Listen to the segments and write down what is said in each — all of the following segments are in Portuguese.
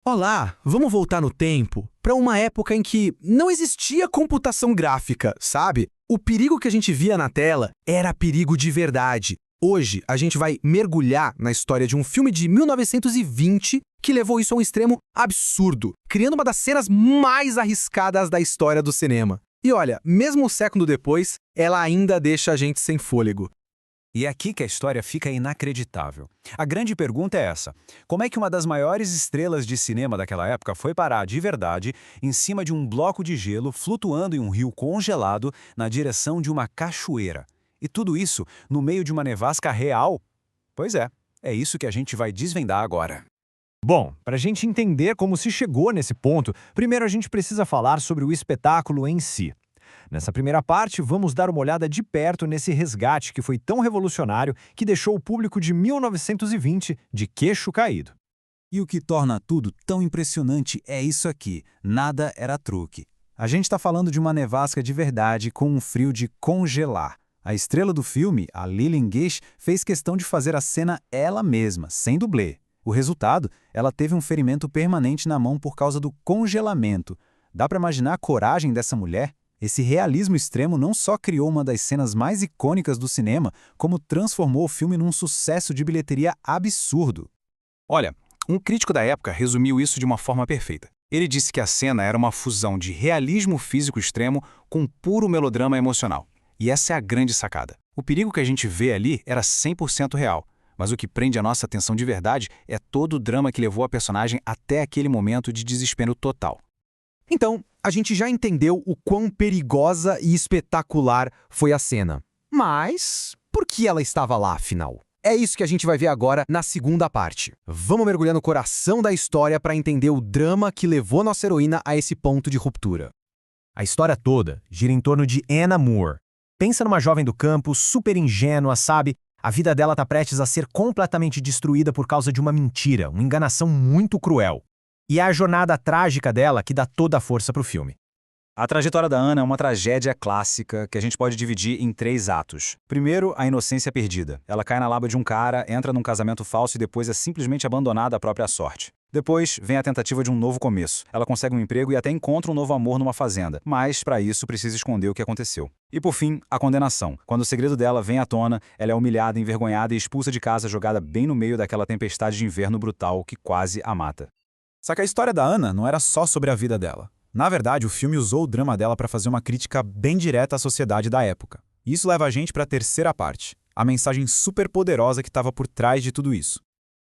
Olá, vamos voltar no tempo para uma época em que não existia computação gráfica, sabe? O perigo que a gente via na tela era perigo de verdade. Hoje, a gente vai mergulhar na história de um filme de 1920 que levou isso a um extremo absurdo, criando uma das cenas mais arriscadas da história do cinema. E olha, mesmo um século depois, ela ainda deixa a gente sem fôlego. E é aqui que a história fica inacreditável. A grande pergunta é essa: como é que uma das maiores estrelas de cinema daquela época foi parar de verdade em cima de um bloco de gelo flutuando em um rio congelado na direção de uma cachoeira? E tudo isso no meio de uma nevasca real? Pois é isso que a gente vai desvendar agora. Bom, para a gente entender como se chegou nesse ponto, primeiro a gente precisa falar sobre o espetáculo em si. Nessa primeira parte, vamos dar uma olhada de perto nesse resgate que foi tão revolucionário que deixou o público de 1920 de queixo caído. E o que torna tudo tão impressionante é isso aqui: nada era truque. A gente está falando de uma nevasca de verdade com um frio de congelar. A estrela do filme, a Lillian Gish, fez questão de fazer a cena ela mesma, sem dublê. O resultado, ela teve um ferimento permanente na mão por causa do congelamento. Dá para imaginar a coragem dessa mulher? Esse realismo extremo não só criou uma das cenas mais icônicas do cinema, como transformou o filme num sucesso de bilheteria absurdo. Olha, um crítico da época resumiu isso de uma forma perfeita. Ele disse que a cena era uma fusão de realismo físico extremo com puro melodrama emocional. E essa é a grande sacada. O perigo que a gente vê ali era 100% real, mas o que prende a nossa atenção de verdade é todo o drama que levou a personagem até aquele momento de desespero total. Então, a gente já entendeu o quão perigosa e espetacular foi a cena. Mas por que ela estava lá, afinal? É isso que a gente vai ver agora na segunda parte. Vamos mergulhar no coração da história para entender o drama que levou nossa heroína a esse ponto de ruptura. A história toda gira em torno de Anna Moore. Pensa numa jovem do campo, super ingênua, sabe? A vida dela está prestes a ser completamente destruída por causa de uma mentira, uma enganação muito cruel. E é a jornada trágica dela que dá toda a força para o filme. A trajetória da Anna é uma tragédia clássica que a gente pode dividir em 3 atos. Primeiro, a inocência perdida. Ela cai na lábia de um cara, entra num casamento falso e depois é simplesmente abandonada à própria sorte. Depois, vem a tentativa de um novo começo. Ela consegue um emprego e até encontra um novo amor numa fazenda, mas, para isso, precisa esconder o que aconteceu. E, por fim, a condenação. Quando o segredo dela vem à tona, ela é humilhada, envergonhada e expulsa de casa, jogada bem no meio daquela tempestade de inverno brutal que quase a mata. Só que a história da Anna não era só sobre a vida dela. Na verdade, o filme usou o drama dela para fazer uma crítica bem direta à sociedade da época. E isso leva a gente para a terceira parte, a mensagem super poderosa que estava por trás de tudo isso.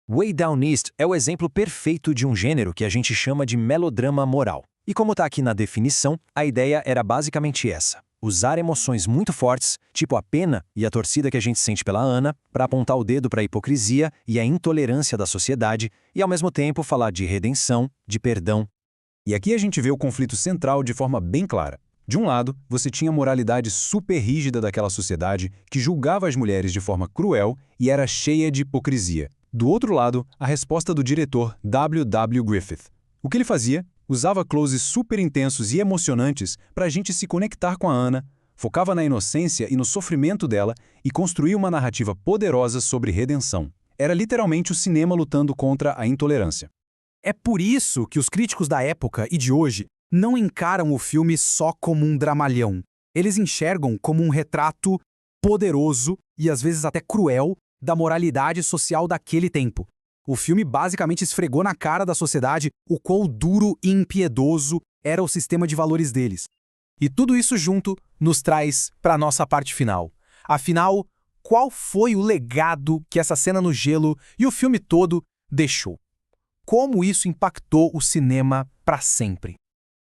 Way Down East é o exemplo perfeito de um gênero que a gente chama de melodrama moral. E como está aqui na definição, a ideia era basicamente essa: usar emoções muito fortes, tipo a pena e a torcida que a gente sente pela Anna, para apontar o dedo para a hipocrisia e a intolerância da sociedade, e ao mesmo tempo falar de redenção, de perdão. E aqui a gente vê o conflito central de forma bem clara. De um lado, você tinha a moralidade super rígida daquela sociedade que julgava as mulheres de forma cruel e era cheia de hipocrisia. Do outro lado, a resposta do diretor W. W. Griffith. O que ele fazia? Usava closes super intensos e emocionantes para a gente se conectar com a Anna, focava na inocência e no sofrimento dela e construía uma narrativa poderosa sobre redenção. Era literalmente o cinema lutando contra a intolerância. É por isso que os críticos da época e de hoje não encaram o filme só como um dramalhão. Eles enxergam como um retrato poderoso e às vezes até cruel da moralidade social daquele tempo. O filme basicamente esfregou na cara da sociedade o quão duro e impiedoso era o sistema de valores deles. E tudo isso junto nos traz para a nossa parte final. Afinal, qual foi o legado que essa cena no gelo e o filme todo deixou? Como isso impactou o cinema para sempre?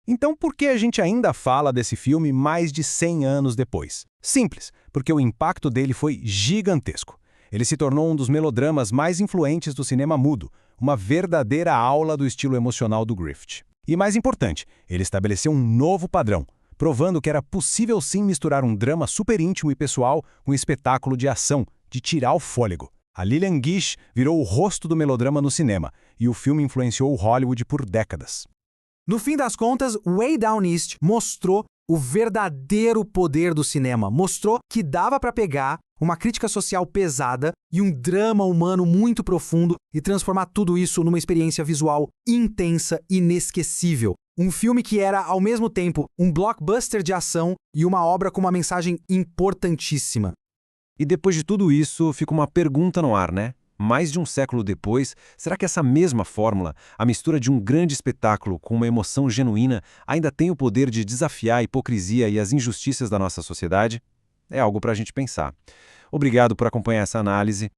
Então, por que a gente ainda fala desse filme mais de 100 anos depois? Simples, porque o impacto dele foi gigantesco. Ele se tornou um dos melodramas mais influentes do cinema mudo, uma verdadeira aula do estilo emocional do Griffith. E mais importante, ele estabeleceu um novo padrão, provando que era possível sim misturar um drama super íntimo e pessoal com um espetáculo de ação, de tirar o fôlego. A Lillian Gish virou o rosto do melodrama no cinema, e o filme influenciou Hollywood por décadas. No fim das contas, Way Down East mostrou o verdadeiro poder do cinema. Mostrou que dava para pegar uma crítica social pesada e um drama humano muito profundo e transformar tudo isso numa experiência visual intensa e inesquecível. Um filme que era, ao mesmo tempo, um blockbuster de ação e uma obra com uma mensagem importantíssima. E depois de tudo isso, fica uma pergunta no ar, né? Mais de um século depois, será que essa mesma fórmula, a mistura de um grande espetáculo com uma emoção genuína, ainda tem o poder de desafiar a hipocrisia e as injustiças da nossa sociedade? É algo para a gente pensar. Obrigado por acompanhar essa análise.